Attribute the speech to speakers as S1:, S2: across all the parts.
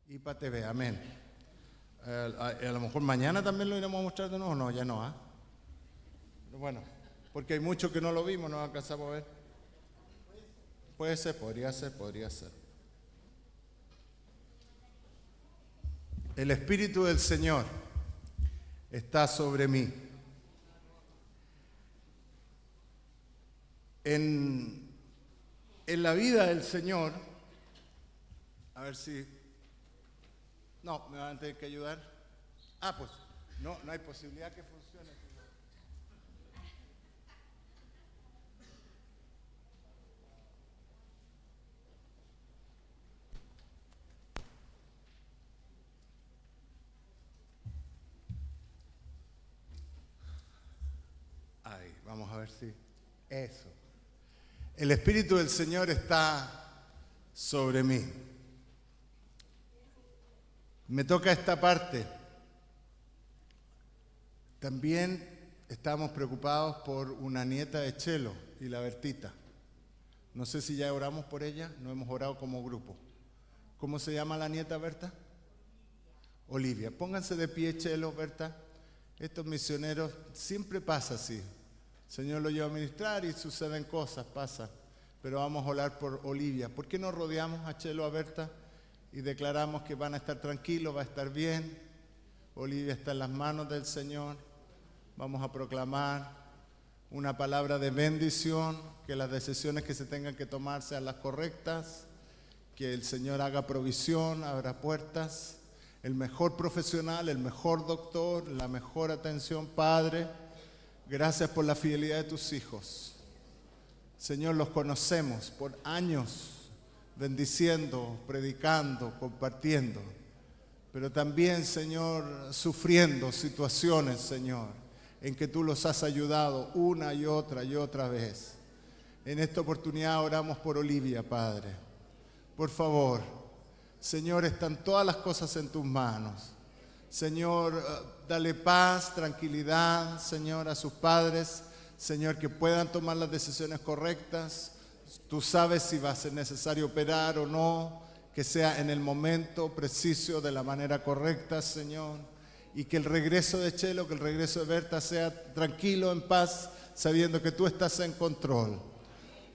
S1: IPA TV, amén. A lo mejor mañana también lo iremos a mostrar de nuevo, no, ya no, ¿ah? Bueno, porque hay muchos que no lo vimos, no alcanzamos a ver. Puede ser, podría ser. El Espíritu del Señor está sobre mí. En la vida del Señor, a ver si... No, me van a tener que ayudar. Pues no hay posibilidad que funcione. Ahí, vamos a ver si... Eso. El Espíritu del Señor está sobre mí. Me toca esta parte. También estamos preocupados por una nieta de Chelo y la Bertita. No sé si ya oramos por ella, no hemos orado como grupo. ¿Cómo se llama la nieta, Berta? Olivia. Pónganse de pie, Chelo, Berta. Estos misioneros, siempre pasa así. El Señor lo lleva a ministrar y suceden cosas, pasan. Pero vamos a orar por Olivia. ¿Por qué no rodeamos a Chelo, a Berta y declaramos que van a estar tranquilos, va a estar bien? Olivia está en las manos del Señor. Vamos a proclamar una palabra de bendición, que las decisiones que se tengan que tomar sean las correctas, que el Señor haga provisión, abra puertas, el mejor profesional, el mejor doctor, la mejor atención. Padre, gracias por la fidelidad de tus hijos. Señor, los conocemos por años, bendiciendo, predicando, compartiendo, pero también, Señor, sufriendo situaciones, Señor, en que tú los has ayudado una y otra vez. En esta oportunidad oramos por Olivia, Padre. Por favor, Señor, están todas las cosas en tus manos. Señor, dale paz, tranquilidad, Señor, a sus padres. Señor, que puedan tomar las decisiones correctas. Tú sabes si va a ser necesario operar o no, que sea en el momento preciso, de la manera correcta, Señor. Y que el regreso de Chelo, que el regreso de Berta sea tranquilo, en paz, sabiendo que tú estás en control.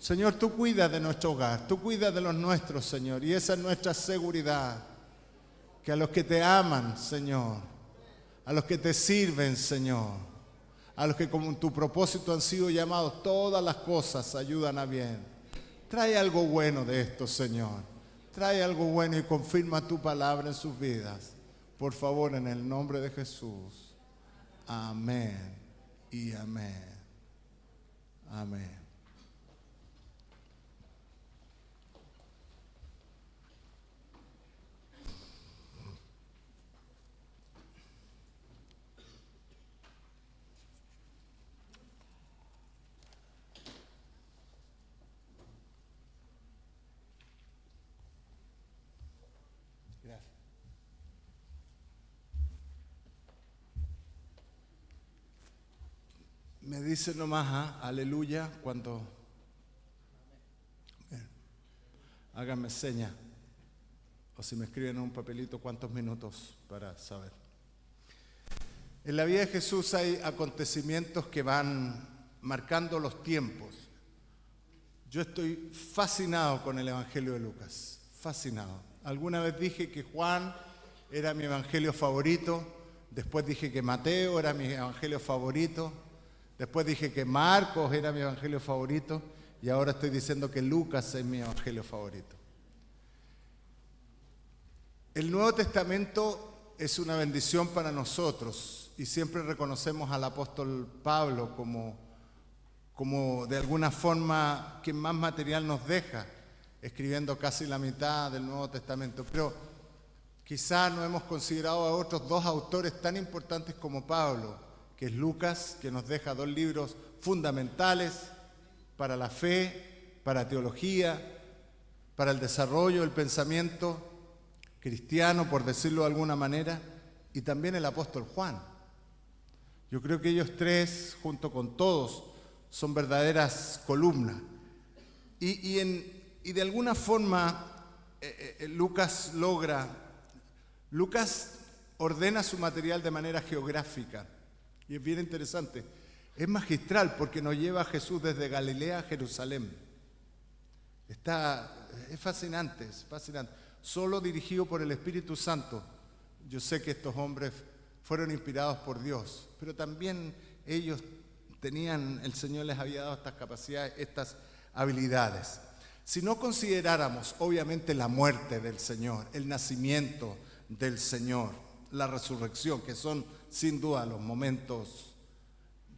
S1: Señor, tú cuidas de nuestro hogar, tú cuidas de los nuestros, Señor, y esa es nuestra seguridad. Que a los que te aman, Señor, a los que te sirven, Señor, a los que como tu propósito han sido llamados, todas las cosas ayudan a bien. Trae algo bueno de esto, Señor. Trae algo bueno y confirma tu palabra en sus vidas. Por favor, en el nombre de Jesús. Amén y amén. Amén. Gracias. Me dice nomás, aleluya, cuando háganme seña, o si me escriben en un papelito cuántos minutos para saber. En la vida de Jesús hay acontecimientos que van marcando los tiempos. Yo estoy fascinado con el Evangelio de Lucas, fascinado. Alguna vez dije que Juan era mi evangelio favorito, después dije que Mateo era mi evangelio favorito, después dije que Marcos era mi evangelio favorito y ahora estoy diciendo que Lucas es mi evangelio favorito. El Nuevo Testamento es una bendición para nosotros y siempre reconocemos al apóstol Pablo como de alguna forma quien más material nos deja, escribiendo casi la mitad del Nuevo Testamento. Pero quizá no hemos considerado a otros dos autores tan importantes como Pablo, que es Lucas, que nos deja dos libros fundamentales para la fe, para teología, para el desarrollo del pensamiento cristiano, por decirlo de alguna manera, y también el apóstol Juan. Yo creo que ellos tres, junto con todos, son verdaderas columnas. Y de alguna forma Lucas logra Lucas ordena su material de manera geográfica y es bien interesante. Es magistral porque nos lleva a Jesús desde Galilea a Jerusalén. Es fascinante, es fascinante. Solo dirigido por el Espíritu Santo. Yo sé que estos hombres fueron inspirados por Dios, pero también ellos el Señor les había dado estas capacidades, estas habilidades. Si no consideráramos, obviamente, la muerte del Señor, el nacimiento del Señor, la resurrección, que son sin duda los momentos,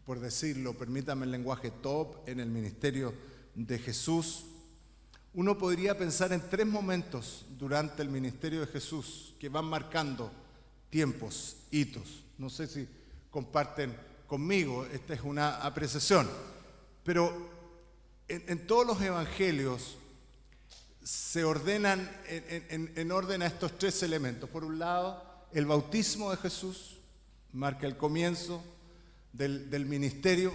S1: por decirlo, permítame el lenguaje top en el ministerio de Jesús, uno podría pensar en 3 momentos durante el ministerio de Jesús que van marcando tiempos, hitos. No sé si comparten conmigo, esta es una apreciación, pero en todos los evangelios se ordenan en orden a estos 3 elementos. Por un lado, el bautismo de Jesús marca el comienzo del ministerio,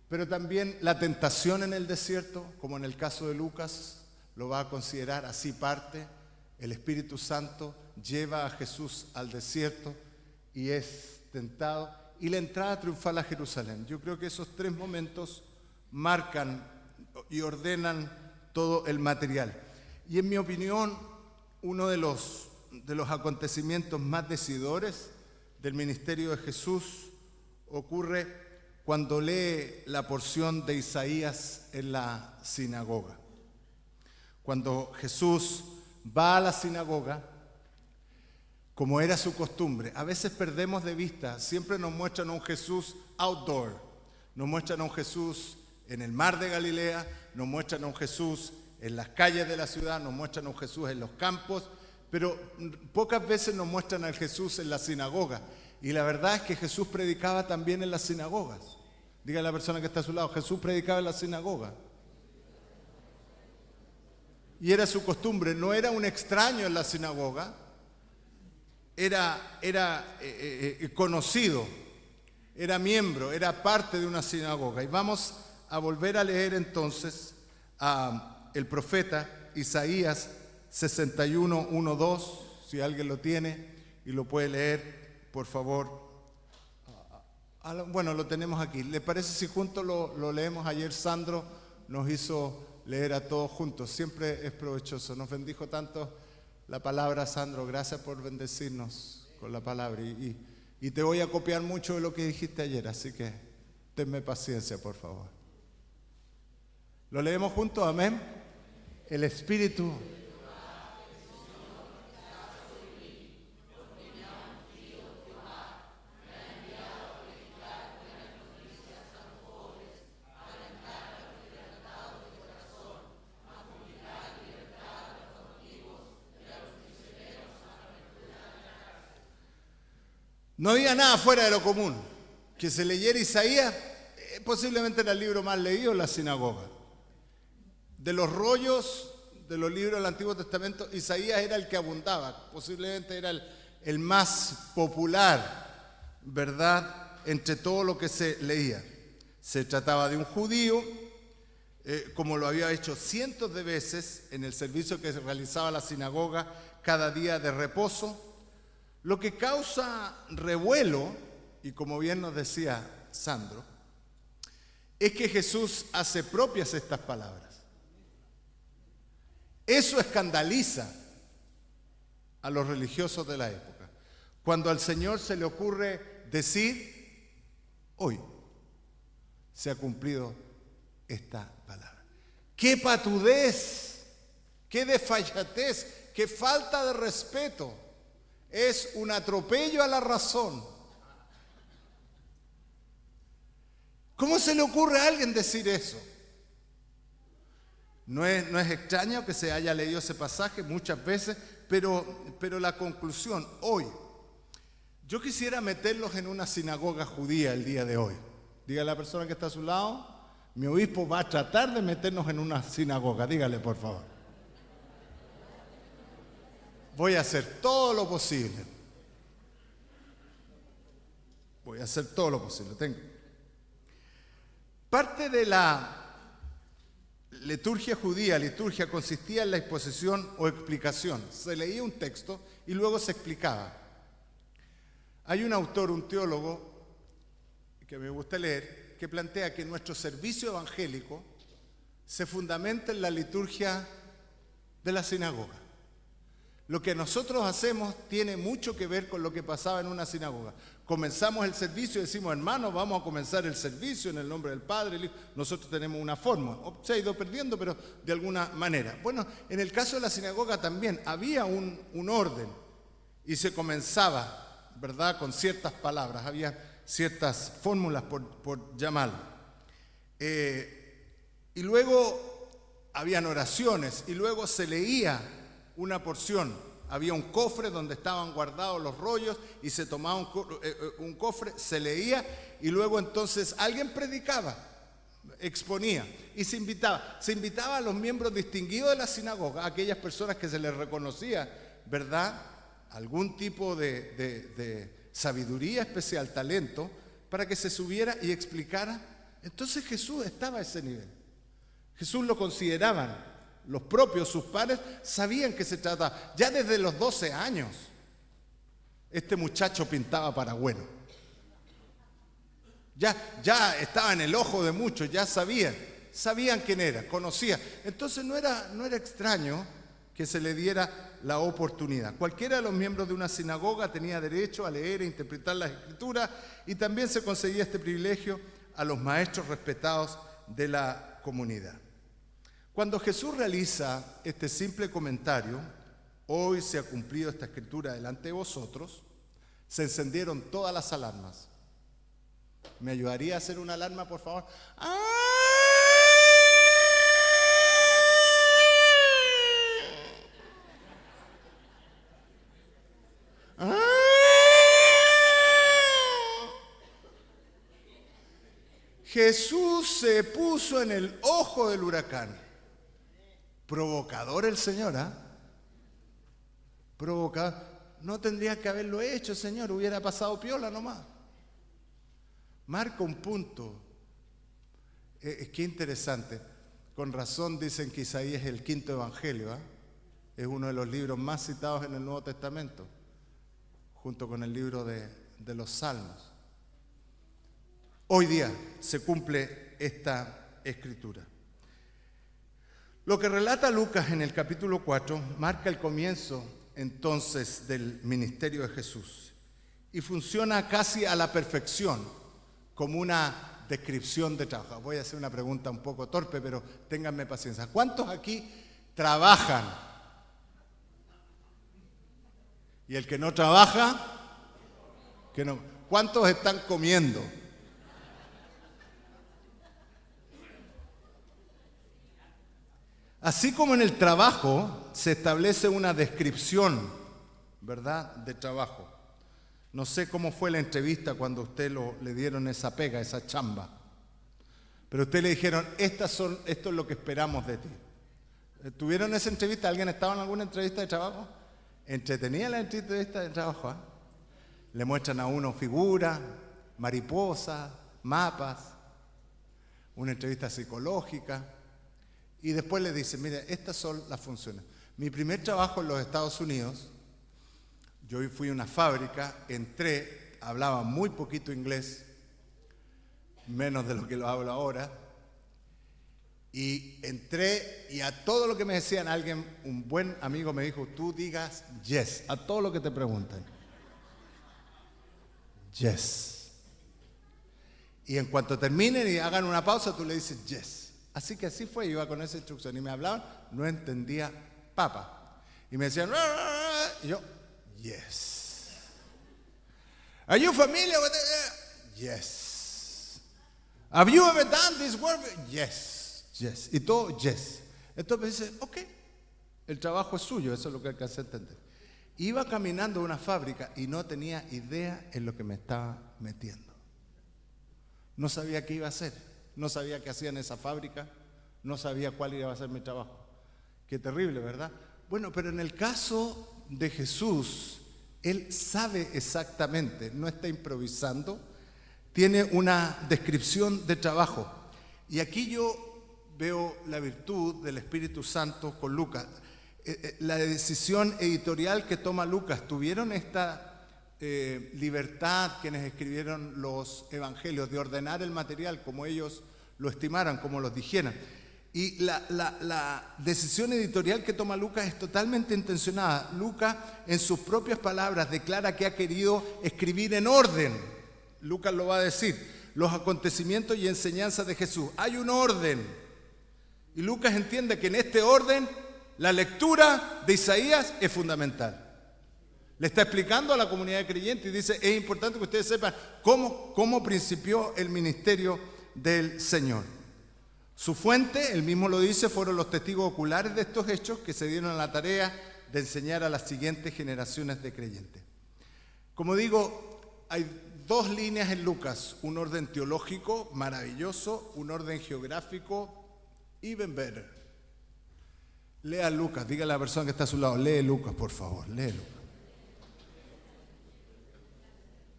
S1: pero también la tentación en el desierto, como en el caso de Lucas, lo va a considerar, así parte. El Espíritu Santo lleva a Jesús al desierto y es tentado, y la entrada triunfal a Jerusalén. Yo creo que esos 3 momentos marcan y ordenan todo el material. Y en mi opinión, uno de los acontecimientos más decidores del ministerio de Jesús ocurre cuando lee la porción de Isaías en la sinagoga. Cuando Jesús va a la sinagoga, como era su costumbre, a veces perdemos de vista, siempre nos muestran a un Jesús outdoor, nos muestran a un Jesús en el mar de Galilea, nos muestran a un Jesús en las calles de la ciudad, nos muestran a un Jesús en los campos, pero pocas veces nos muestran al Jesús en la sinagoga. Y la verdad es que Jesús predicaba también en las sinagogas. Diga a la persona que está a su lado, Jesús predicaba en la sinagoga. Y era su costumbre, no era un extraño en la sinagoga, era conocido, era miembro, era parte de una sinagoga. Y vamos a volver a leer entonces el profeta Isaías 61, 1, 2, si alguien lo tiene y lo puede leer, por favor. Bueno, lo tenemos aquí. ¿Le parece si juntos lo leemos? Ayer Sandro nos hizo leer a todos juntos. Siempre es provechoso. Nos bendijo tanto la palabra, Sandro. Gracias por bendecirnos con la palabra. Y te voy a copiar mucho de lo que dijiste ayer, así que tenme paciencia, por favor. ¿Lo leemos juntos? Amén. El Espíritu. No había nada fuera de lo común. Que se leyera Isaías, posiblemente era el libro más leído en la sinagoga. De los rollos de los libros del Antiguo Testamento, Isaías era el que abundaba, posiblemente era el más popular, ¿verdad?, entre todo lo que se leía. Se trataba de un judío, como lo había hecho cientos de veces en el servicio que se realizaba la sinagoga cada día de reposo. Lo que causa revuelo, y como bien nos decía Sandro, es que Jesús hace propias estas palabras. Eso escandaliza a los religiosos de la época. Cuando al Señor se le ocurre decir, hoy se ha cumplido esta palabra. ¡Qué patudez! ¡Qué desfachatez! ¡Qué falta de respeto! Es un atropello a la razón. ¿Cómo se le ocurre a alguien decir eso? No es extraño que se haya leído ese pasaje muchas veces, pero la conclusión, hoy, yo quisiera meterlos en una sinagoga judía el día de hoy. Diga a la persona que está a su lado, mi obispo va a tratar de meternos en una sinagoga, dígale por favor. Voy a hacer todo lo posible. Voy a hacer todo lo posible. Parte de liturgia judía, liturgia consistía en la exposición o explicación. Se leía un texto y luego se explicaba. Hay un autor, un teólogo, que me gusta leer, que plantea que nuestro servicio evangélico se fundamenta en la liturgia de la sinagoga. Lo que nosotros hacemos tiene mucho que ver con lo que pasaba en una sinagoga. Comenzamos el servicio y decimos, hermanos, vamos a comenzar el servicio en el nombre del Padre, el Hijo. Nosotros tenemos una forma, se ha ido perdiendo, pero de alguna manera. Bueno, en el caso de la sinagoga también había un orden y se comenzaba, ¿verdad?, con ciertas palabras, había ciertas fórmulas por llamarlo. Y luego habían oraciones y luego se leía una porción. Había un cofre donde estaban guardados los rollos y se tomaba un cofre, se leía y luego entonces alguien predicaba, exponía y se invitaba a los miembros distinguidos de la sinagoga, a aquellas personas que se les reconocía, ¿verdad?, algún tipo de sabiduría especial, talento, para que se subiera y explicara. Entonces Jesús estaba a ese nivel. Jesús lo consideraban. Los propios, sus padres, sabían que se trataba. Ya desde los 12 años, este muchacho pintaba para bueno. Ya estaba en el ojo de muchos, ya sabían quién era, conocían. Entonces no era extraño que se le diera la oportunidad. Cualquiera de los miembros de una sinagoga tenía derecho a leer e interpretar las Escrituras y también se concedía este privilegio a los maestros respetados de la comunidad. Cuando Jesús realiza este simple comentario, hoy se ha cumplido esta escritura delante de vosotros, se encendieron todas las alarmas. ¿Me ayudaría a hacer una alarma, por favor? ¡Ah! ¡Ah! Jesús se puso en el ojo del huracán. Provocador el Señor, ¿ah? Provocador. No tendría que haberlo hecho, Señor, hubiera pasado piola nomás. Marca un punto. Qué interesante. Con razón dicen que Isaías es el quinto evangelio, ¿ah? Es uno de los libros más citados en el Nuevo Testamento, junto con el libro de los Salmos. Hoy día se cumple esta escritura. Lo que relata Lucas en el capítulo 4 marca el comienzo entonces del ministerio de Jesús y funciona casi a la perfección como una descripción de trabajo. Voy a hacer una pregunta un poco torpe, pero ténganme paciencia. ¿Cuántos aquí trabajan? Y el que no trabaja, que no. ¿Cuántos están comiendo? Así como en el trabajo se establece una descripción, ¿verdad?, de trabajo. No sé cómo fue la entrevista cuando a usted le dieron esa pega, esa chamba. Pero a usted le dijeron, esto es lo que esperamos de ti. ¿Tuvieron esa entrevista? ¿Alguien estaba en alguna entrevista de trabajo? Entretenía la entrevista de trabajo, ¿eh? Le muestran a uno figuras, mariposas, mapas, una entrevista psicológica. Y después le dicen, mire, estas son las funciones. Mi primer trabajo en los Estados Unidos, yo fui a una fábrica, entré, hablaba muy poquito inglés, menos de lo que lo hablo ahora, y entré y a todo lo que me decían, un buen amigo me dijo, tú digas yes, a todo lo que te preguntan. Yes. Y en cuanto terminen y hagan una pausa, tú le dices yes. Así que así fue, iba con esa instrucción y me hablaban, no entendía papa. Y me decían, y yo, yes. Are you familiar with it? Yes. Have you ever done this work? Yes, yes. Y todo, yes. Entonces me dice, ok, el trabajo es suyo, eso es lo que alcancé a entender. Iba caminando a una fábrica y no tenía idea en lo que me estaba metiendo. No sabía qué iba a hacer. No sabía qué hacía en esa fábrica, no sabía cuál iba a ser mi trabajo. Qué terrible, ¿verdad? Bueno, pero en el caso de Jesús, Él sabe exactamente, no está improvisando, tiene una descripción de trabajo. Y aquí yo veo la virtud del Espíritu Santo con Lucas. La decisión editorial que toma Lucas, tuvieron esta libertad quienes escribieron los evangelios de ordenar el material como ellos lo estimaran, como los dijeran. Y la decisión editorial que toma Lucas es totalmente intencionada. Lucas, en sus propias palabras, declara que ha querido escribir en orden. Lucas lo va a decir, los acontecimientos y enseñanzas de Jesús. Hay un orden. Y Lucas entiende que en este orden la lectura de Isaías es fundamental. Le está explicando a la comunidad de creyentes y dice, es importante que ustedes sepan cómo principió el ministerio del Señor. Su fuente, él mismo lo dice, fueron los testigos oculares de estos hechos que se dieron a la tarea de enseñar a las siguientes generaciones de creyentes. Como digo, hay dos líneas en Lucas, un orden teológico maravilloso, un orden geográfico even better. Lea Lucas, dígale a la persona que está a su lado, lee Lucas, por favor, lee Lucas.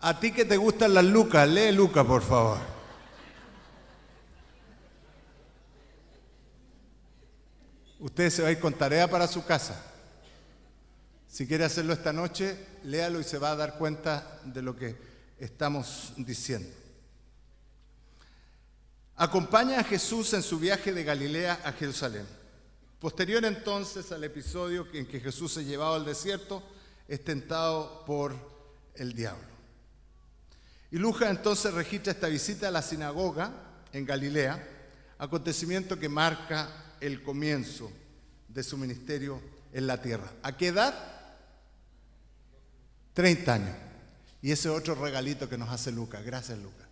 S1: A ti que te gustan las Lucas, lee Lucas, por favor. Usted se va a ir con tarea para su casa. Si quiere hacerlo esta noche, léalo y se va a dar cuenta de lo que estamos diciendo. Acompaña a Jesús en su viaje de Galilea a Jerusalén. Posterior entonces al episodio en que Jesús es llevado al desierto, es tentado por el diablo. Y Lucas entonces registra esta visita a la sinagoga en Galilea, acontecimiento que marca el comienzo de su ministerio en la tierra. ¿A qué edad? 30 años. Y ese es otro regalito que nos hace Lucas. Gracias, Lucas.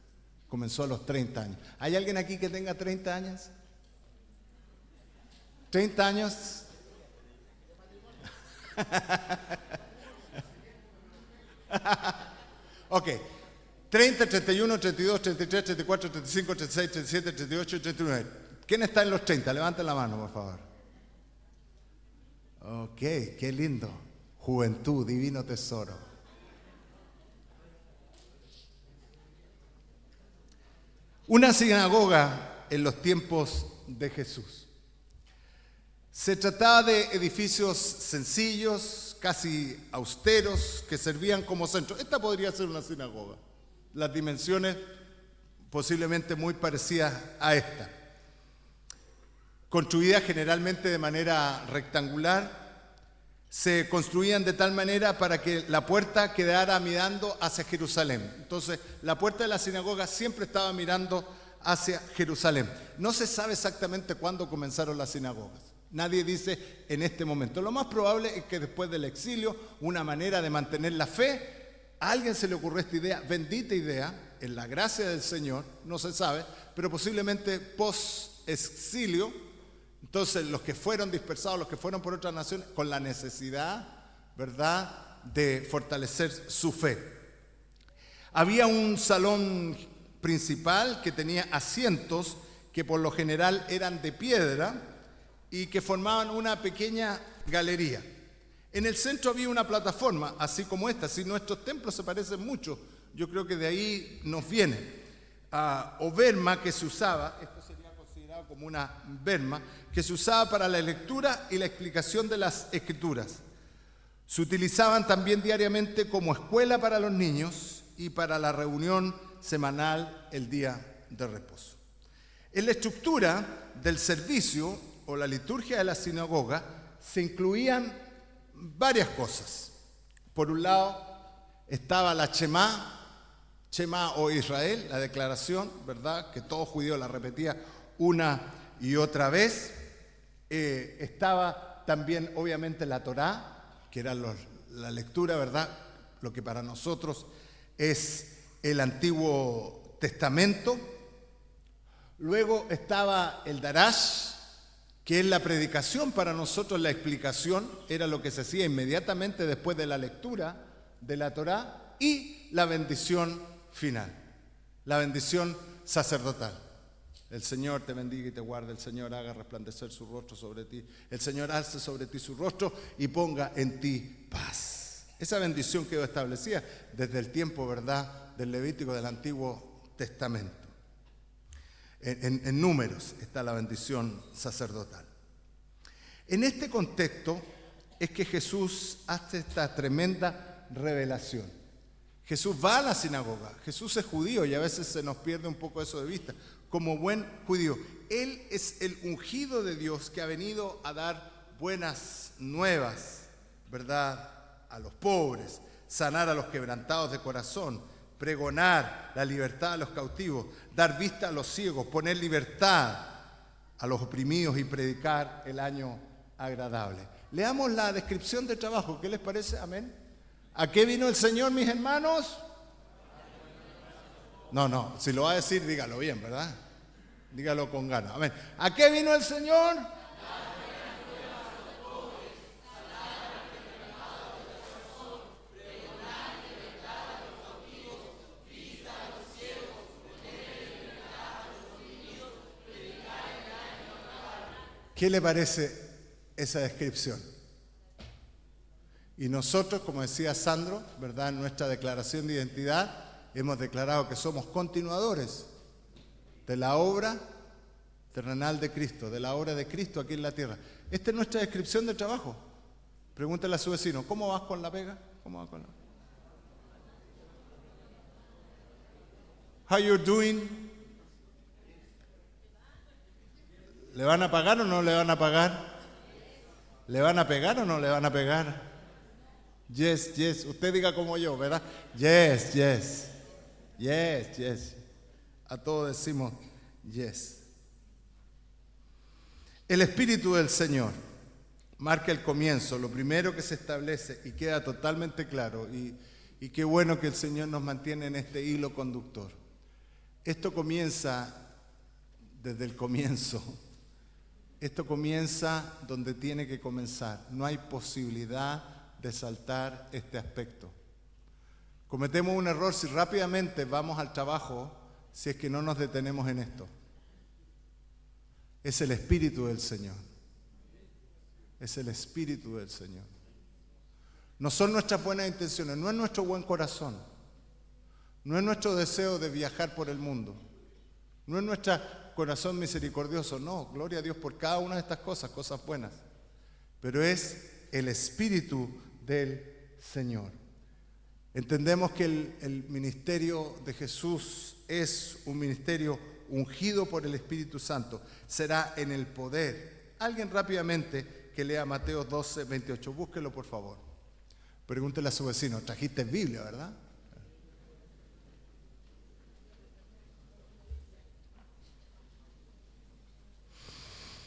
S1: Comenzó a los 30 años. ¿Hay alguien aquí que tenga 30 años? 30 años. Ok. 30, 31, 32, 33, 34, 35, 36, 37, 38, 39. ¿Quién está en los 30? Levanten la mano, por favor. Ok, qué lindo. Juventud, divino tesoro. Una sinagoga en los tiempos de Jesús. Se trataba de edificios sencillos, casi austeros, que servían como centro. Esta podría ser una sinagoga. Las dimensiones posiblemente muy parecidas a esta. Construidas generalmente de manera rectangular, se construían de tal manera para que la puerta quedara mirando hacia Jerusalén. Entonces, la puerta de la sinagoga siempre estaba mirando hacia Jerusalén. No se sabe exactamente cuándo comenzaron las sinagogas. Nadie dice en este momento. Lo más probable es que después del exilio, una manera de mantener la fe, a alguien se le ocurrió esta idea, bendita idea, en la gracia del Señor, no se sabe, pero posiblemente post-exilio. Entonces, los que fueron dispersados, los que fueron por otras naciones, con la necesidad, ¿verdad?, de fortalecer su fe. Había un salón principal que tenía asientos que por lo general eran de piedra y que formaban una pequeña galería. En el centro había una plataforma, así como esta. Si nuestros templos se parecen mucho, yo creo que de ahí nos viene. O berma que se usaba, esto sería considerado como una berma, que se usaba para la lectura y la explicación de las escrituras. Se utilizaban también diariamente como escuela para los niños y para la reunión semanal el día de reposo. En la estructura del servicio o la liturgia de la sinagoga se incluían varias cosas. Por un lado estaba la Shema o Israel, la declaración, ¿verdad?, que todo judío la repetía una y otra vez. Estaba también obviamente la Torá, que era la lectura, ¿verdad?, lo que para nosotros es el Antiguo Testamento. Luego estaba el Darash, que es la predicación. Para nosotros la explicación era lo que se hacía inmediatamente después de la lectura de la Torá, y la bendición final, la bendición sacerdotal. El Señor te bendiga y te guarde, el Señor haga resplandecer su rostro sobre ti, el Señor alce sobre ti su rostro y ponga en ti paz. Esa bendición quedó establecida desde el tiempo, ¿verdad?, del Levítico, del Antiguo Testamento. En Números está la bendición sacerdotal. En este contexto es que Jesús hace esta tremenda revelación. Jesús va a la sinagoga, Jesús es judío y a veces se nos pierde un poco eso de vista. Como buen judío, Él es el ungido de Dios que ha venido a dar buenas nuevas, ¿verdad?, a los pobres, sanar a los quebrantados de corazón, pregonar la libertad a los cautivos, dar vista a los ciegos, poner libertad a los oprimidos y predicar el año agradable. Leamos la descripción de trabajo, ¿qué les parece? Amén. ¿A qué vino el Señor, mis hermanos? No, si lo va a decir, dígalo bien, ¿verdad? Dígalo con ganas. Amén. ¿A qué vino el Señor? ¿Qué le parece esa descripción? Y nosotros, como decía Sandro, ¿verdad?, en nuestra declaración de identidad, hemos declarado que somos continuadores de la obra terrenal de Cristo, de la obra de Cristo aquí en la tierra. Esta es nuestra descripción de trabajo. Pregúntale a su vecino, ¿cómo vas con la pega? ¿Cómo vas con la... How you doing? ¿Le van a pagar o no le van a pagar? ¿Le van a pegar o no le van a pegar? Yes, yes. Usted diga como yo, ¿verdad? Yes, yes. Yes, yes. A todos decimos yes. El Espíritu del Señor marca el comienzo, lo primero que se establece y queda totalmente claro. Y qué bueno que el Señor nos mantiene en este hilo conductor. Esto comienza desde el comienzo. Esto comienza donde tiene que comenzar. No hay posibilidad de saltar este aspecto. Cometemos un error si rápidamente vamos al trabajo, si es que no nos detenemos en esto. Es el Espíritu del Señor. Es el Espíritu del Señor. No son nuestras buenas intenciones, no es nuestro buen corazón, no es nuestro deseo de viajar por el mundo, no es nuestro corazón misericordioso, no, gloria a Dios por cada una de estas cosas, cosas buenas, pero es el Espíritu del Señor. Entendemos que el ministerio de Jesús es un ministerio ungido por el Espíritu Santo, será en el poder. Alguien rápidamente que lea Mateo 12, 28, búsquelo por favor. Pregúntele a su vecino, trajiste Biblia, ¿verdad?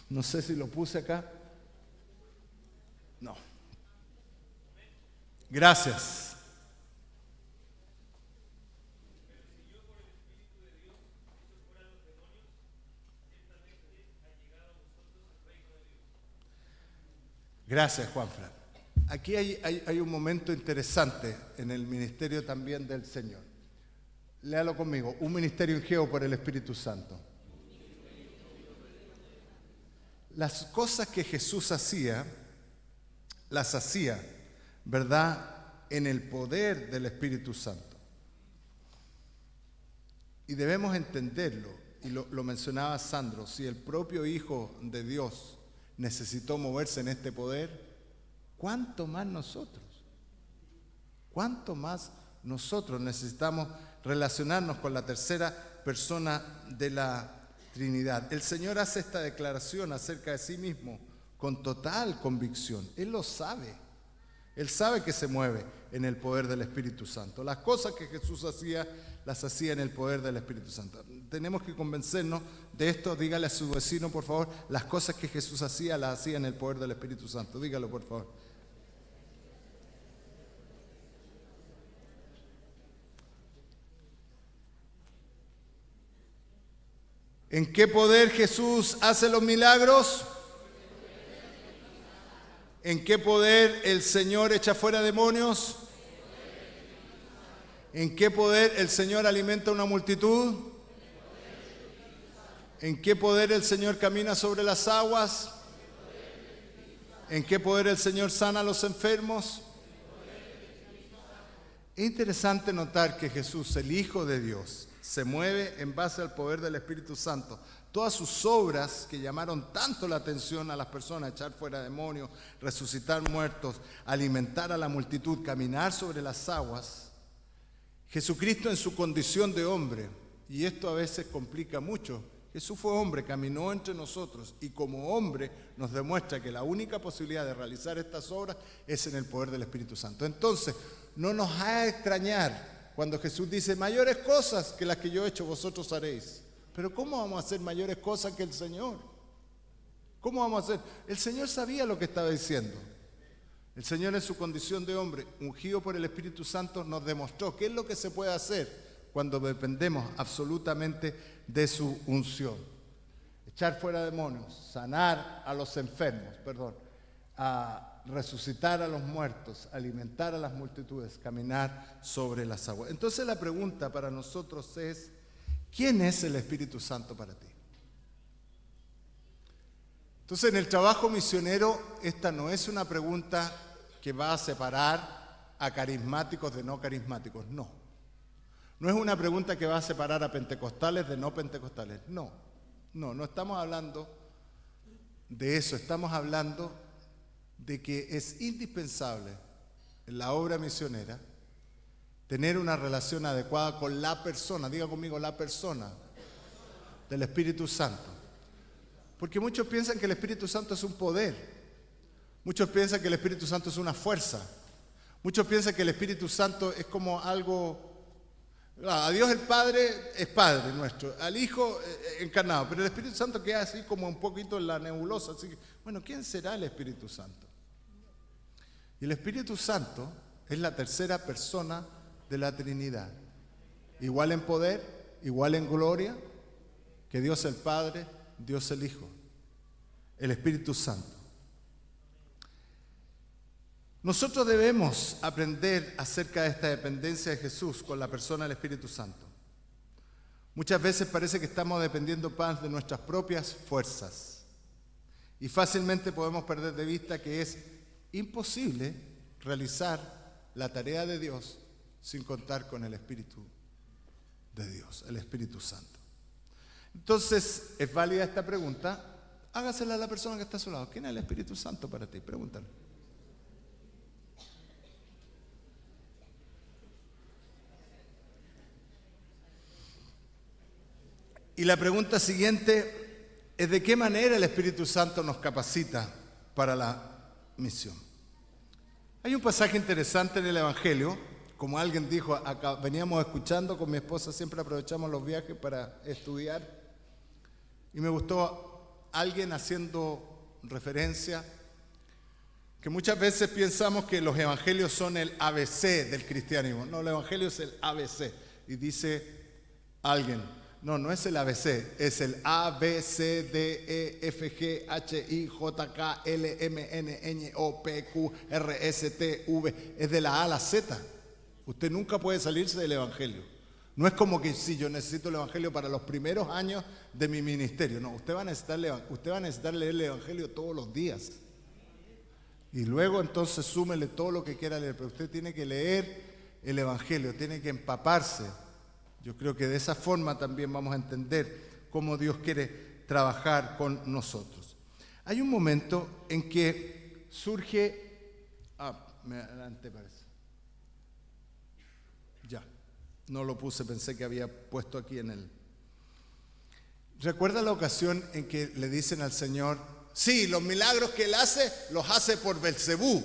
S1: No sé si lo puse acá. No. Gracias. Gracias, Juanfran. Aquí hay un momento interesante en el ministerio también del Señor. Léalo conmigo. Un ministerio ungido por el Espíritu Santo. Las cosas que Jesús hacía, las hacía, ¿verdad?, en el poder del Espíritu Santo. Y debemos entenderlo, y lo mencionaba Sandro, si el propio Hijo de Dios necesitó moverse en este poder, ¿cuánto más nosotros? ¿Cuánto más nosotros necesitamos relacionarnos con la tercera persona de la Trinidad? El Señor hace esta declaración acerca de sí mismo con total convicción. Él lo sabe. Él sabe que se mueve en el poder del Espíritu Santo. Las cosas que Jesús hacía, las hacía en el poder del Espíritu Santo. Tenemos que convencernos de esto. Dígale a su vecino, por favor, las cosas que Jesús hacía, las hacía en el poder del Espíritu Santo. Dígalo, por favor. ¿En qué poder Jesús hace los milagros? ¿En qué poder el Señor echa fuera demonios? ¿En qué poder el Señor alimenta una multitud? ¿En qué poder el Señor camina sobre las aguas? ¿En qué poder el Señor sana a los enfermos? Es interesante notar que Jesús, el Hijo de Dios, se mueve en base al poder del Espíritu Santo. Todas sus obras que llamaron tanto la atención a las personas, echar fuera demonios, resucitar muertos, alimentar a la multitud, caminar sobre las aguas, Jesucristo en su condición de hombre, y esto a veces complica mucho, Jesús fue hombre, caminó entre nosotros y como hombre nos demuestra que la única posibilidad de realizar estas obras es en el poder del Espíritu Santo. Entonces, no nos ha de extrañar cuando Jesús dice, mayores cosas que las que yo he hecho vosotros haréis. Pero ¿cómo vamos a hacer mayores cosas que el Señor? ¿Cómo vamos a hacer? El Señor sabía lo que estaba diciendo. El Señor en su condición de hombre, ungido por el Espíritu Santo, nos demostró qué es lo que se puede hacer cuando dependemos absolutamente de su unción. Echar fuera demonios, sanar a los enfermos, a resucitar a los muertos, alimentar a las multitudes, caminar sobre las aguas. Entonces la pregunta para nosotros es, ¿quién es el Espíritu Santo para ti? Entonces en el trabajo misionero esta no es una pregunta que va a separar a carismáticos de no carismáticos, no. No es una pregunta que va a separar a pentecostales de no pentecostales, no estamos hablando de eso, estamos hablando de que es indispensable en la obra misionera tener una relación adecuada con la persona, diga conmigo la persona del Espíritu Santo. Porque muchos piensan que el Espíritu Santo es un poder, muchos piensan que el Espíritu Santo es una fuerza, muchos piensan que el Espíritu Santo es como algo... A Dios el Padre es Padre nuestro, al Hijo encarnado, pero el Espíritu Santo queda así como un poquito en la nebulosa. Así que, bueno, ¿quién será el Espíritu Santo? Y el Espíritu Santo es la tercera persona de la Trinidad, igual en poder, igual en gloria que Dios el Padre, Dios el Hijo, el Espíritu Santo. Nosotros debemos aprender acerca de esta dependencia de Jesús con la persona del Espíritu Santo. Muchas veces parece que estamos dependiendo más de nuestras propias fuerzas y fácilmente podemos perder de vista que es imposible realizar la tarea de Dios sin contar con el Espíritu de Dios, el Espíritu Santo. Entonces, ¿es válida esta pregunta? Hágasela a la persona que está a su lado. ¿Quién es el Espíritu Santo para ti? Pregúntale. Y la pregunta siguiente es ¿de qué manera el Espíritu Santo nos capacita para la misión? Hay un pasaje interesante en el Evangelio, como alguien dijo, acá veníamos escuchando con mi esposa, siempre aprovechamos los viajes para estudiar, y me gustó alguien haciendo referencia, que muchas veces pensamos que los evangelios son el ABC del cristianismo. No, el evangelio es el ABC, y dice alguien, no es el ABC, es el A, B, C, D, E, F, G, H, I, J, K, L, M, N, N, O, P, Q, R, S, T, V. Es de la A a la Z. Usted nunca puede salirse del Evangelio. No es como que si yo necesito el Evangelio para los primeros años de mi ministerio. No, usted va a necesitar leer el Evangelio todos los días. Y luego entonces súmele todo lo que quiera leer. Pero usted tiene que leer el Evangelio, tiene que empaparse. Yo creo que de esa forma también vamos a entender cómo Dios quiere trabajar con nosotros. Hay un momento en que surge... me adelanté parece. Ya, no lo puse, pensé que había puesto aquí en el... ¿Recuerda la ocasión en que le dicen al Señor, sí, los milagros que Él hace, los hace por Belcebú?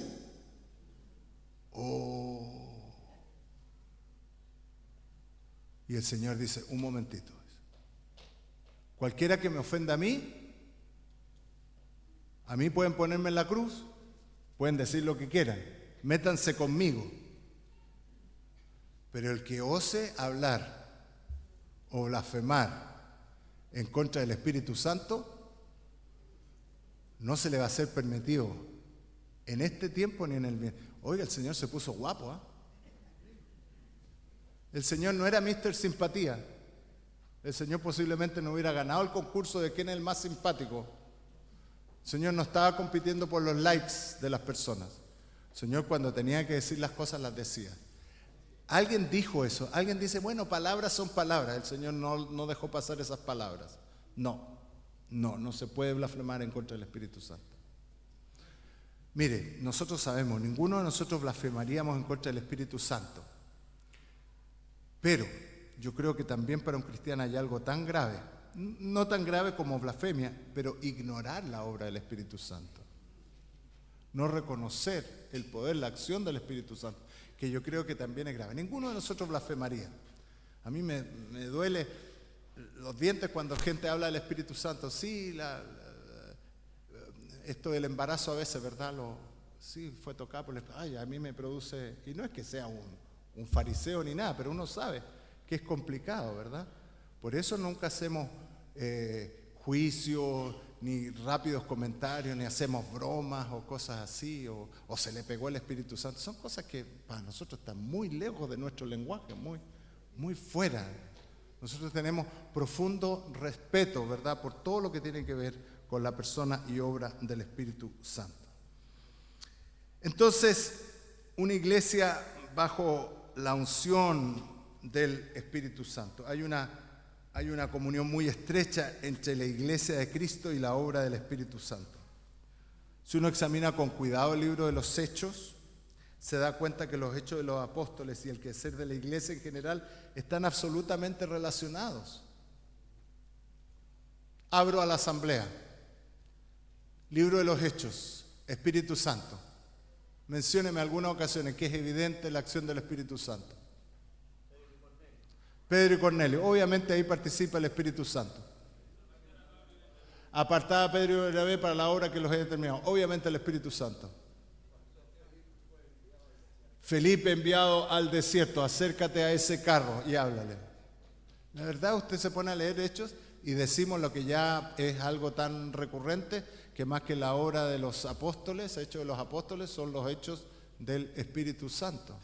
S1: Y el Señor dice, un momentito, cualquiera que me ofenda a mí pueden ponerme en la cruz, pueden decir lo que quieran, métanse conmigo, pero el que ose hablar o blasfemar en contra del Espíritu Santo, no se le va a ser permitido en este tiempo ni en el bien. Oiga, el Señor se puso guapo, ¿eh? El Señor no era Mr. Simpatía. El Señor posiblemente no hubiera ganado el concurso de quién es el más simpático. El Señor no estaba compitiendo por los likes de las personas. El Señor cuando tenía que decir las cosas las decía. Alguien dijo eso. Alguien dice, bueno, palabras son palabras. El Señor no dejó pasar esas palabras. No se puede blasfemar en contra del Espíritu Santo. Mire, nosotros sabemos, ninguno de nosotros blasfemaríamos en contra del Espíritu Santo. Pero yo creo que también para un cristiano hay algo tan grave, no tan grave como blasfemia, pero ignorar la obra del Espíritu Santo. No reconocer el poder, la acción del Espíritu Santo, que yo creo que también es grave. Ninguno de nosotros blasfemaría. A mí me duele los dientes cuando gente habla del Espíritu Santo. Sí, esto del embarazo a veces, ¿verdad? Sí, fue tocado por el Espíritu. Ay, a mí me produce, y no es que sea un fariseo ni nada, pero uno sabe que es complicado, ¿verdad? Por eso nunca hacemos juicios, ni rápidos comentarios, ni hacemos bromas o cosas así, o se le pegó el Espíritu Santo. Son cosas que para nosotros están muy lejos de nuestro lenguaje, muy fuera. Nosotros tenemos profundo respeto, ¿verdad?, por todo lo que tiene que ver con la persona y obra del Espíritu Santo. Entonces, una iglesia bajo la unción del Espíritu Santo. Hay una comunión muy estrecha entre la iglesia de Cristo y la obra del Espíritu Santo. Si uno examina con cuidado el libro de los Hechos, se da cuenta que los hechos de los apóstoles y el quehacer de la iglesia en general están absolutamente relacionados. Abro a la asamblea. Libro de los Hechos, Espíritu Santo. Mencióneme algunas ocasiones que es evidente la acción del Espíritu Santo. Pedro y Cornelio. Obviamente ahí participa el Espíritu Santo. Apartaba a Pedro y Bernabé para la obra que los he determinado. Obviamente el Espíritu Santo. Felipe enviado al desierto. Acércate a ese carro y háblale. La verdad, usted se pone a leer Hechos y decimos lo que ya es algo tan recurrente, que más que la obra de los apóstoles, Hechos de los apóstoles, son los hechos del Espíritu Santo.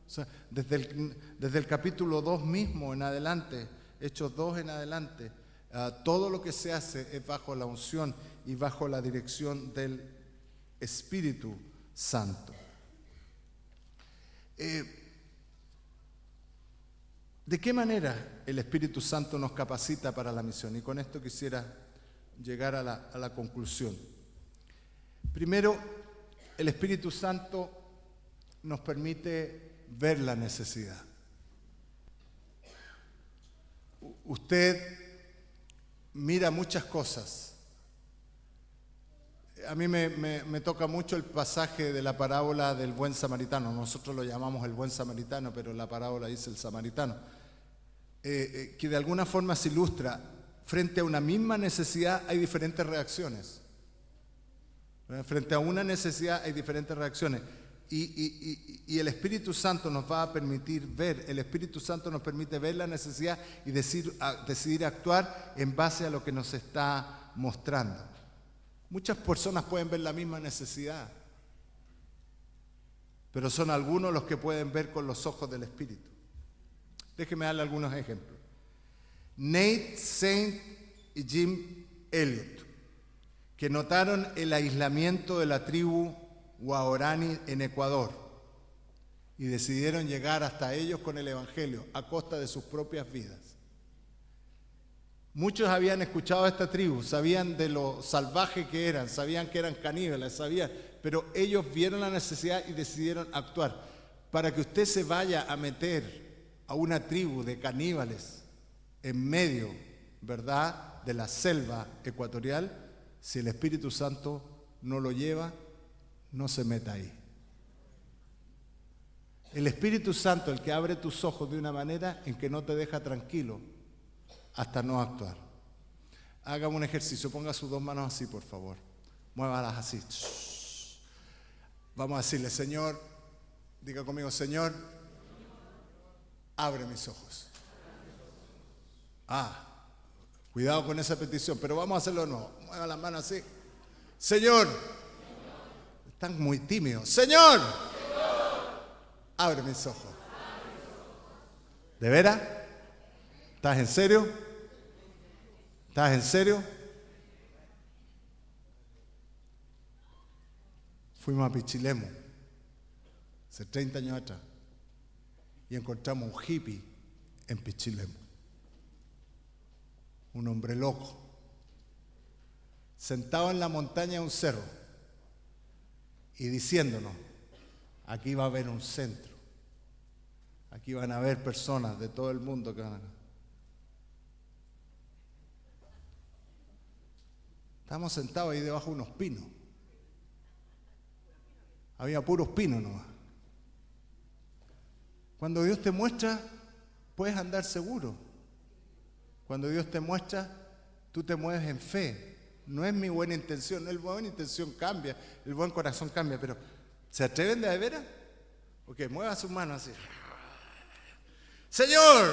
S1: O sea, desde el capítulo 2 mismo en adelante, Hechos 2 en adelante, todo lo que se hace es bajo la unción y bajo la dirección del Espíritu Santo. ¿De qué manera el Espíritu Santo nos capacita para la misión? Y con esto quisiera llegar a la conclusión. Primero, el Espíritu Santo nos permite ver la necesidad. Usted mira muchas cosas. A mí me toca mucho el pasaje de la parábola del buen samaritano. Nosotros lo llamamos el buen samaritano, pero la parábola dice el samaritano. Que de alguna forma se ilustra, frente a una misma necesidad hay diferentes reacciones. Frente a una necesidad hay diferentes reacciones. Y el Espíritu Santo nos va a permitir ver, el Espíritu Santo nos permite ver la necesidad y decidir actuar en base a lo que nos está mostrando. Muchas personas pueden ver la misma necesidad, pero son algunos los que pueden ver con los ojos del Espíritu. Déjenme darle algunos ejemplos. Nate Saint y Jim Elliot, que notaron el aislamiento de la tribu Guarani en Ecuador y decidieron llegar hasta ellos con el Evangelio a costa de sus propias vidas. Muchos habían escuchado a esta tribu, sabían de lo salvaje que eran, sabían que eran caníbales, pero ellos vieron la necesidad y decidieron actuar. Para que usted se vaya a meter a una tribu de caníbales en medio, ¿verdad?, de la selva ecuatorial, si el Espíritu Santo no lo lleva, no se meta ahí. El Espíritu Santo, el que abre tus ojos de una manera en que no te deja tranquilo hasta no actuar. Haga un ejercicio, ponga sus dos manos así, por favor. Muévalas así. Vamos a decirle, Señor, diga conmigo, Señor, abre mis ojos. Cuidado con esa petición, pero vamos a hacerlo de nuevo. Mueva las manos así. Señor, están muy tímidos. Señor, abre mis ojos. ¿De veras? ¿Estás en serio? ¿Estás en serio? Fuimos a Pichilemu hace 30 años atrás. y encontramos un hippie en Pichilemu. Un hombre loco, sentado en la montaña de un cerro y diciéndonos, aquí va a haber un centro, aquí van a haber personas de todo el mundo que van a... Estábamos sentados ahí debajo de unos pinos. Había puros pinos nomás. Cuando Dios te muestra, puedes andar seguro. Cuando Dios te muestra, tú te mueves en fe. No es mi buena intención, la buena intención cambia, el buen corazón cambia, pero ¿se atreven de veras? Ok, mueva sus manos así. ¡Señor!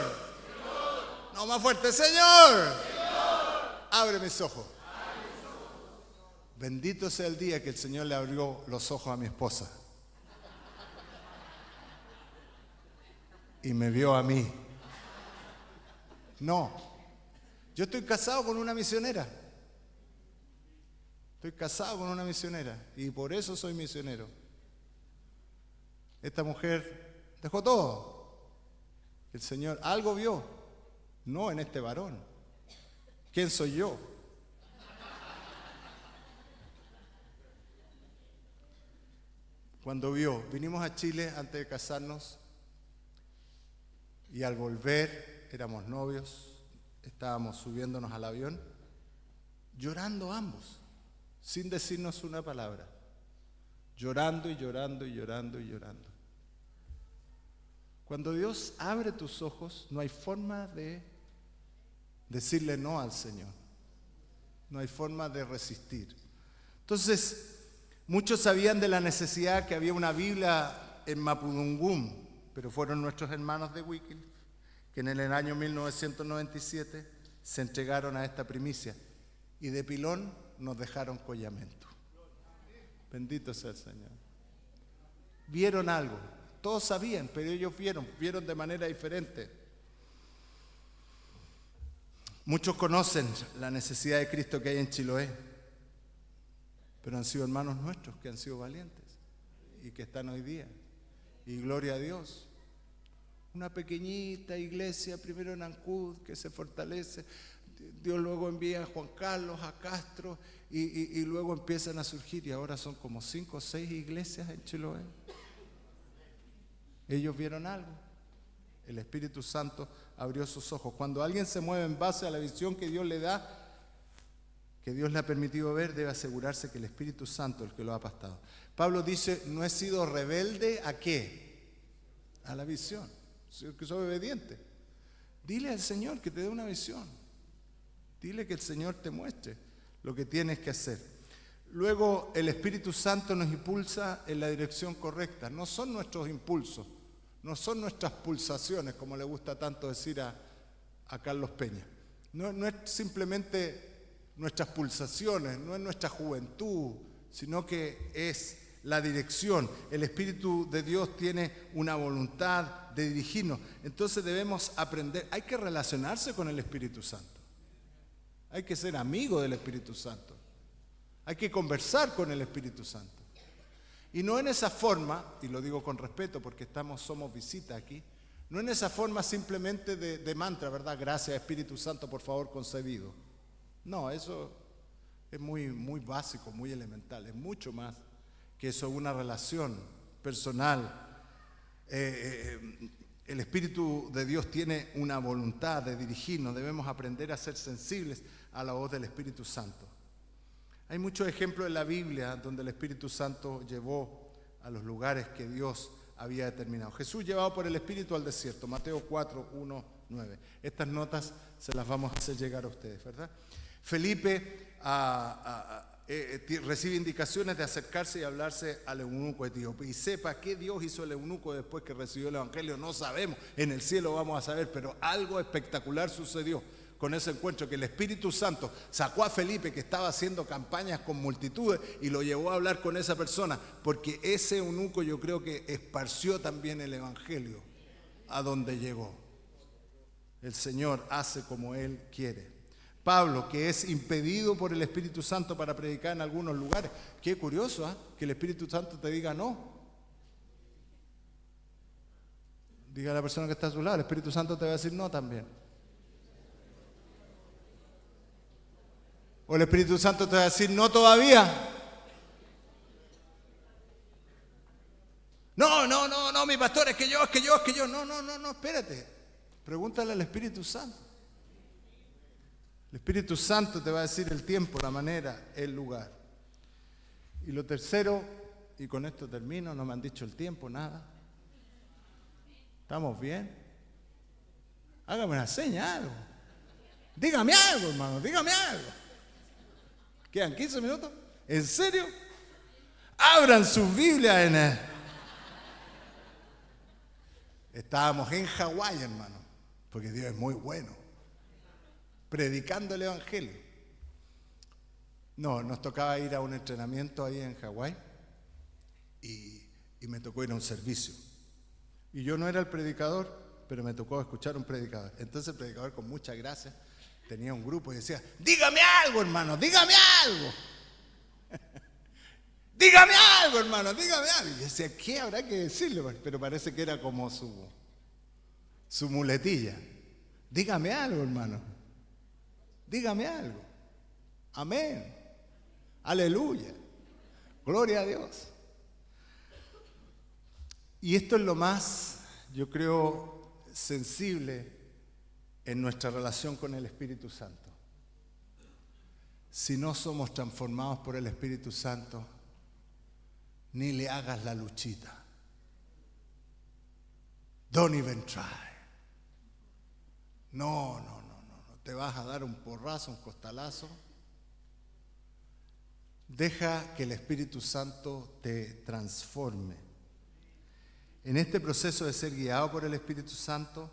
S1: ¡Señor! No, más fuerte. ¡Señor! ¡Señor! Abre mis ojos. Bendito sea el día que el Señor le abrió los ojos a mi esposa. Y me vio a mí. No, yo estoy casado con una misionera. Estoy casado con una misionera y por eso soy misionero. Esta mujer dejó todo. El Señor algo vio, no en este varón. ¿Quién soy yo? Cuando vio, vinimos a Chile antes de casarnos y al volver éramos novios, estábamos subiéndonos al avión, llorando ambos, sin decirnos una palabra, llorando y llorando y llorando y llorando. Cuando Dios abre tus ojos, no hay forma de decirle no al Señor, no hay forma de resistir. Entonces, muchos sabían de la necesidad que había una Biblia en Mapudungún, pero fueron nuestros hermanos de Wycliffe que en el año 1997 se entregaron a esta primicia y de pilón nos dejaron Collamento. Bendito sea el Señor. Vieron algo, todos sabían, pero ellos vieron de manera diferente. Muchos conocen la necesidad de Cristo que hay en Chiloé, pero han sido hermanos nuestros que han sido valientes y que están hoy día. Y gloria a Dios. Una pequeñita iglesia, primero en Ancud, que se fortalece. Dios luego envía a Juan Carlos, a Castro, y luego empiezan a surgir. Y ahora son como 5 o 6 iglesias en Chiloé. Ellos vieron algo. El Espíritu Santo abrió sus ojos. Cuando alguien se mueve en base a la visión que Dios le da, que Dios le ha permitido ver, debe asegurarse que el Espíritu Santo es el que lo ha pastado. Pablo dice, no he sido rebelde ¿a qué? A la visión, que soy obediente. Dile al Señor que te dé una visión. Dile que el Señor te muestre lo que tienes que hacer. Luego el Espíritu Santo nos impulsa en la dirección correcta. No son nuestros impulsos, no son nuestras pulsaciones, como le gusta tanto decir a Carlos Peña. No es simplemente nuestras pulsaciones, no es nuestra juventud, sino que es la dirección. El Espíritu de Dios tiene una voluntad de dirigirnos. Entonces debemos aprender, hay que relacionarse con el Espíritu Santo. Hay que ser amigo del Espíritu Santo. Hay que conversar con el Espíritu Santo. Y no en esa forma, y lo digo con respeto porque somos visita aquí, no en esa forma simplemente de mantra, ¿verdad? Gracias Espíritu Santo, por favor, concedido. No, eso es muy básico, muy elemental, es mucho más que eso, una relación personal. El Espíritu de Dios tiene una voluntad de dirigirnos, debemos aprender a ser sensibles a la voz del Espíritu Santo. Hay muchos ejemplos en la Biblia donde el Espíritu Santo llevó a los lugares que Dios había determinado. Jesús llevado por el Espíritu al desierto, Mateo 4, 1, 9. Estas notas se las vamos a hacer llegar a ustedes, ¿verdad? Felipe recibe indicaciones de acercarse y hablarse al eunuco etíope. Y sepa qué Dios hizo el eunuco después que recibió el Evangelio, no sabemos, en el cielo vamos a saber, pero algo espectacular sucedió con ese encuentro, que el Espíritu Santo sacó a Felipe, que estaba haciendo campañas con multitudes, y lo llevó a hablar con esa persona, porque ese eunuco yo creo que esparció también el Evangelio a donde llegó. El Señor hace como Él quiere. Pablo, que es impedido por el Espíritu Santo para predicar en algunos lugares. Qué curioso, ¿eh? Que el Espíritu Santo te diga no. Diga a la persona que está a su lado, el Espíritu Santo te va a decir no también. O el Espíritu Santo te va a decir no todavía. No, mi pastor, es que yo. No, espérate. Pregúntale al Espíritu Santo. El Espíritu Santo te va a decir el tiempo, la manera, el lugar. Y lo tercero, y con esto termino, no me han dicho el tiempo, nada. ¿Estamos bien? Hágame una seña, algo. Dígame algo, hermano, dígame algo. ¿Quedan 15 minutos? ¿En serio? Abran sus Biblias Estábamos en Hawái, hermano, porque Dios es muy bueno, predicando el Evangelio. No, nos tocaba ir a un entrenamiento ahí en Hawái y me tocó ir a un servicio. Y yo no era el predicador, pero me tocó escuchar a un predicador. Entonces el predicador, con mucha gracia, tenía un grupo y decía, dígame algo, hermano, dígame algo. Dígame algo, hermano, dígame algo. Y yo decía, ¿qué habrá que decirle? Pero parece que era como su muletilla. Dígame algo, hermano. Dígame algo. Amén. Aleluya. Gloria a Dios. Y esto es lo más, yo creo, sensible en nuestra relación con el Espíritu Santo. Si no somos transformados por el Espíritu Santo, ni le hagas la luchita. Don't even try. No. Te vas a dar un porrazo, un costalazo. Deja que el Espíritu Santo te transforme. En este proceso de ser guiado por el Espíritu Santo,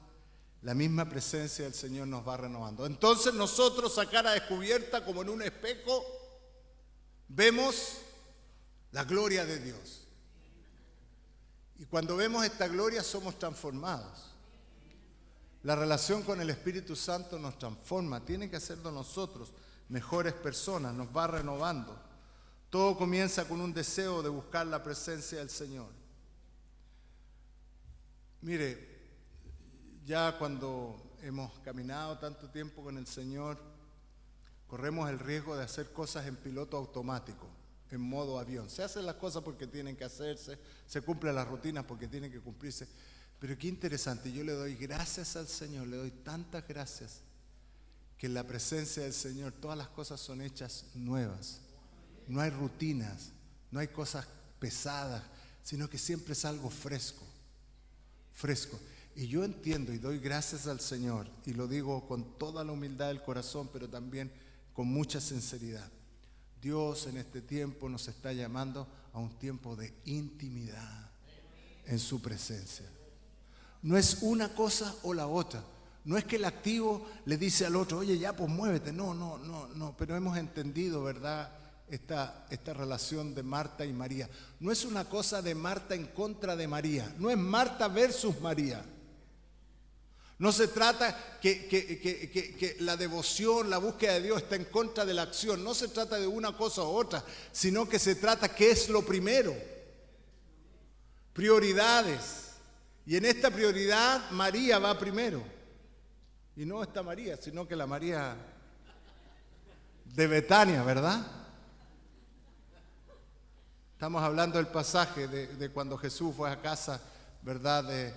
S1: la misma presencia del Señor nos va renovando. Entonces nosotros, a cara descubierta, como en un espejo, vemos la gloria de Dios. Y cuando vemos esta gloria somos transformados. La relación con el Espíritu Santo nos transforma, tiene que hacerlo nosotros mejores personas, nos va renovando. Todo comienza con un deseo de buscar la presencia del Señor. Mire, ya cuando hemos caminado tanto tiempo con el Señor, corremos el riesgo de hacer cosas en piloto automático, en modo avión. Se hacen las cosas porque tienen que hacerse, se cumplen las rutinas porque tienen que cumplirse. Pero qué interesante, yo le doy gracias al Señor, le doy tantas gracias, que en la presencia del Señor todas las cosas son hechas nuevas. No hay rutinas, no hay cosas pesadas, sino que siempre es algo fresco. Y yo entiendo y doy gracias al Señor, y lo digo con toda la humildad del corazón, pero también con mucha sinceridad. Dios en este tiempo nos está llamando a un tiempo de intimidad en su presencia. No es una cosa o la otra. No es que el activo le dice al otro, oye, ya pues muévete. No. Pero hemos entendido, ¿verdad?, esta relación de Marta y María. No es una cosa de Marta en contra de María. No es Marta versus María. No se trata que la devoción, la búsqueda de Dios está en contra de la acción. No se trata de una cosa u otra, sino que se trata qué es lo primero. Prioridades. Y en esta prioridad María va primero. Y no esta María, sino que la María de Betania, ¿verdad? Estamos hablando del pasaje de cuando Jesús fue a casa, ¿verdad?,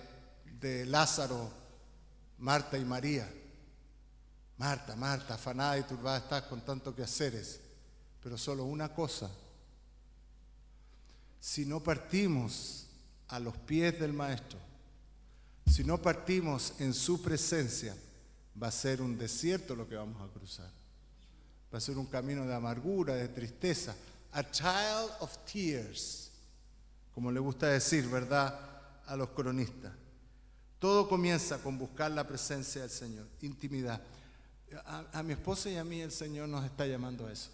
S1: de Lázaro, Marta y María. Marta, afanada y turbada estás con tanto quehaceres. Pero solo una cosa. Si no partimos a los pies del Maestro, si no partimos en su presencia, va a ser un desierto lo que vamos a cruzar. Va a ser un camino de amargura, de tristeza. A child of tears, como le gusta decir, ¿verdad?, a los cronistas. Todo comienza con buscar la presencia del Señor, intimidad. A mi esposa y a mí el Señor nos está llamando a eso.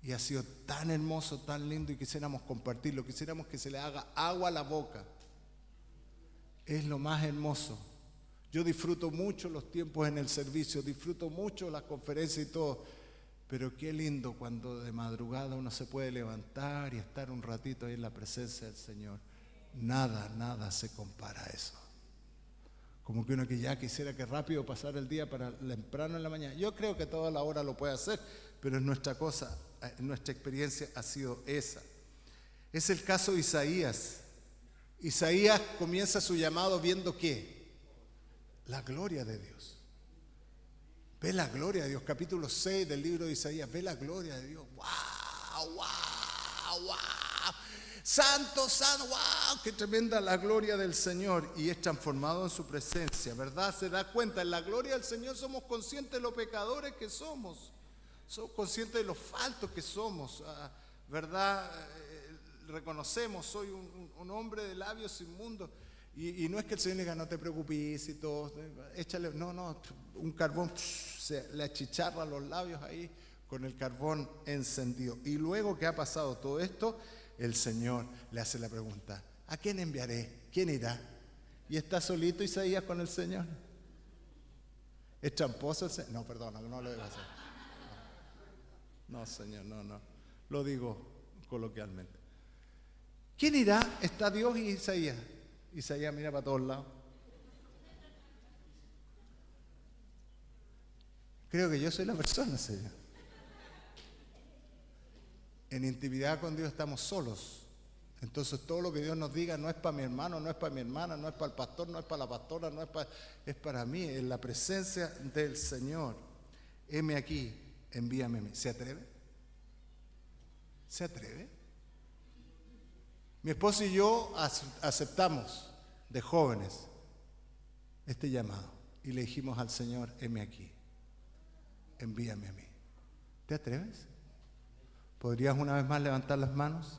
S1: Y ha sido tan hermoso, tan lindo, y quisiéramos compartirlo, quisiéramos que se le haga agua a la boca. Es lo más hermoso. Yo disfruto mucho los tiempos en el servicio, disfruto mucho las conferencias y todo, pero qué lindo cuando de madrugada uno se puede levantar y estar un ratito ahí en la presencia del Señor. nada se compara a eso. Como que uno que ya quisiera que rápido pasara el día para temprano en la mañana. Yo creo que toda la hora lo puede hacer, pero en nuestra experiencia ha sido esa. Es el caso de Isaías. Isaías comienza su llamado viendo ¿qué? La gloria de Dios. Ve la gloria de Dios. Capítulo 6 del libro de Isaías. Ve la gloria de Dios. ¡Wow! ¡Wow! ¡Wow! Santo, santo, wow, qué tremenda la gloria del Señor, y es transformado en su presencia, ¿verdad? Se da cuenta, en la gloria del Señor somos conscientes de los pecadores que somos conscientes de los faltos que somos, ¿verdad? Reconocemos, soy un hombre de labios inmundos, y no es que el Señor diga, no te preocupes y todo, échale, no, un carbón, se le achicharra los labios ahí con el carbón encendido. Y luego que ha pasado todo esto, el Señor le hace la pregunta, ¿a quién enviaré? ¿Quién irá? Y está solito Isaías con el Señor. ¿Es tramposo el Señor? No, perdona, no lo debo hacer. No, Señor, no. Lo digo coloquialmente. ¿Quién irá? Está Dios y Isaías. Isaías mira para todos lados. Creo que yo soy la persona, Señor. En intimidad con Dios estamos solos. Entonces todo lo que Dios nos diga no es para mi hermano, no es para mi hermana, no es para el pastor, no es para la pastora, es para mí, en la presencia del Señor. Heme aquí, envíame a mí. ¿Se atreve? ¿Se atreve? Mi esposo y yo aceptamos de jóvenes este llamado y le dijimos al Señor, heme aquí, envíame a mí. ¿Te atreves? ¿Podrías una vez más levantar las manos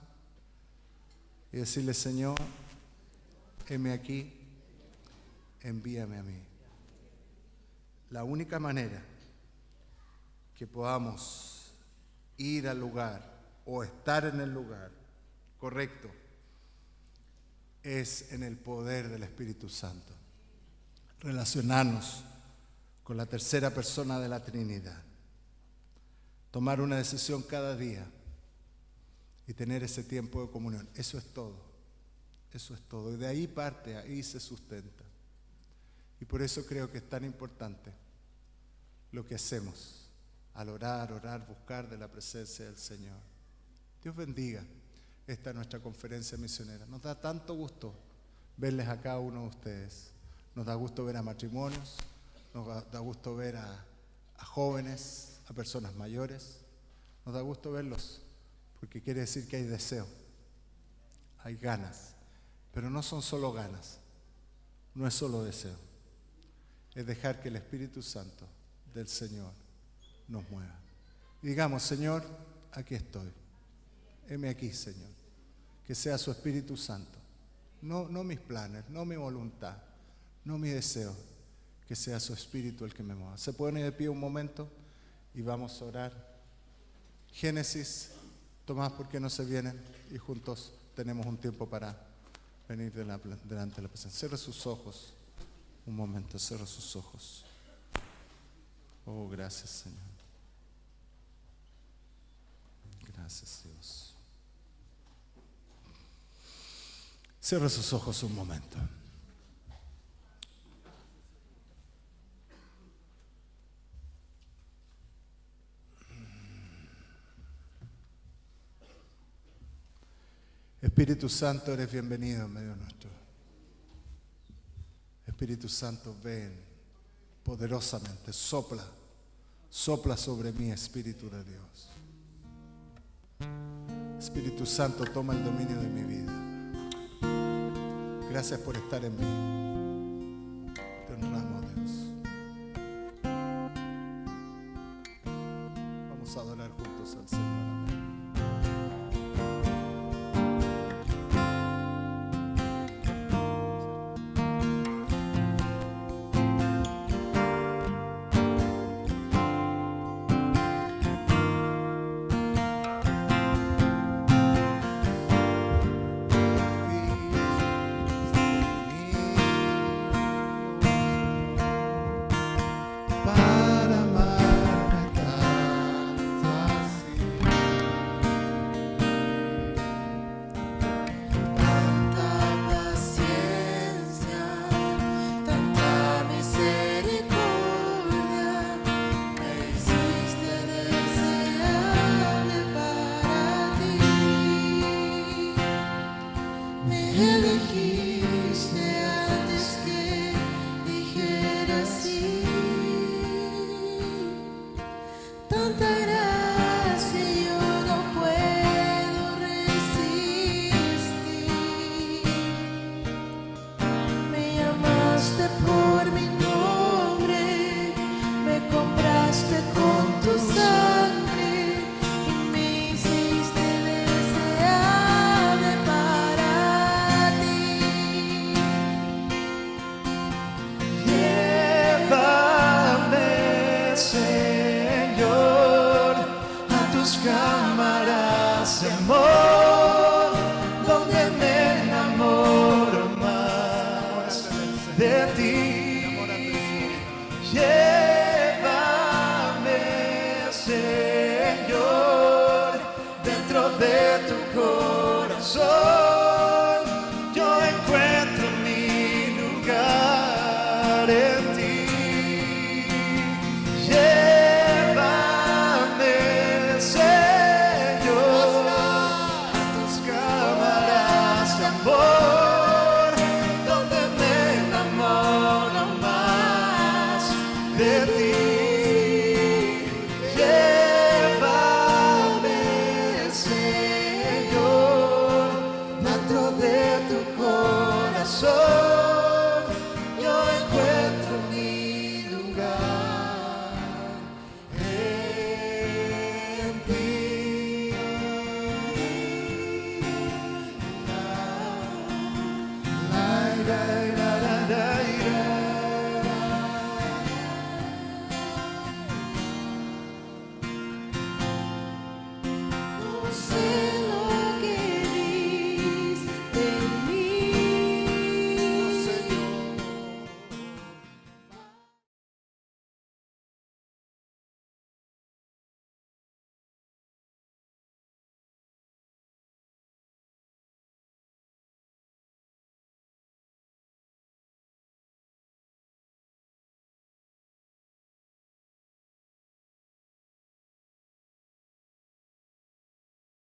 S1: y decirle, Señor, heme aquí, envíame a mí? La única manera que podamos ir al lugar o estar en el lugar correcto es en el poder del Espíritu Santo. Relacionarnos con la tercera persona de la Trinidad. Tomar una decisión cada día y tener ese tiempo de comunión. Eso es todo. Eso es todo. Y de ahí parte, ahí se sustenta. Y por eso creo que es tan importante lo que hacemos al orar, buscar de la presencia del Señor. Dios bendiga esta nuestra conferencia misionera. Nos da tanto gusto verles a cada uno de ustedes. Nos da gusto ver a matrimonios, nos da gusto ver a jóvenes, a personas mayores. Nos da gusto verlos porque quiere decir que hay deseo, hay ganas, pero no son solo ganas, no es solo deseo, es dejar que el Espíritu Santo del Señor nos mueva. Y digamos, Señor, aquí estoy, heme aquí, Señor, que sea su Espíritu Santo, no mis planes, no mi voluntad, no mi deseo, que sea su Espíritu el que me mueva. Se pone de pie un momento y vamos a orar. Génesis, Tomás, ¿por qué no se vienen? Y juntos tenemos un tiempo para venir delante de la presencia. Cierra sus ojos. Un momento, cierra sus ojos. Oh, gracias, Señor. Gracias, Dios. Cierra sus ojos un momento. Espíritu Santo, eres bienvenido en medio nuestro. Espíritu Santo, ven poderosamente, sopla sobre mí, Espíritu de Dios. Espíritu Santo, toma el dominio de mi vida. Gracias por estar en mí. Te honramos, Dios. Vamos a adorar juntos al Señor. Amén.
S2: dentro de tu corazón.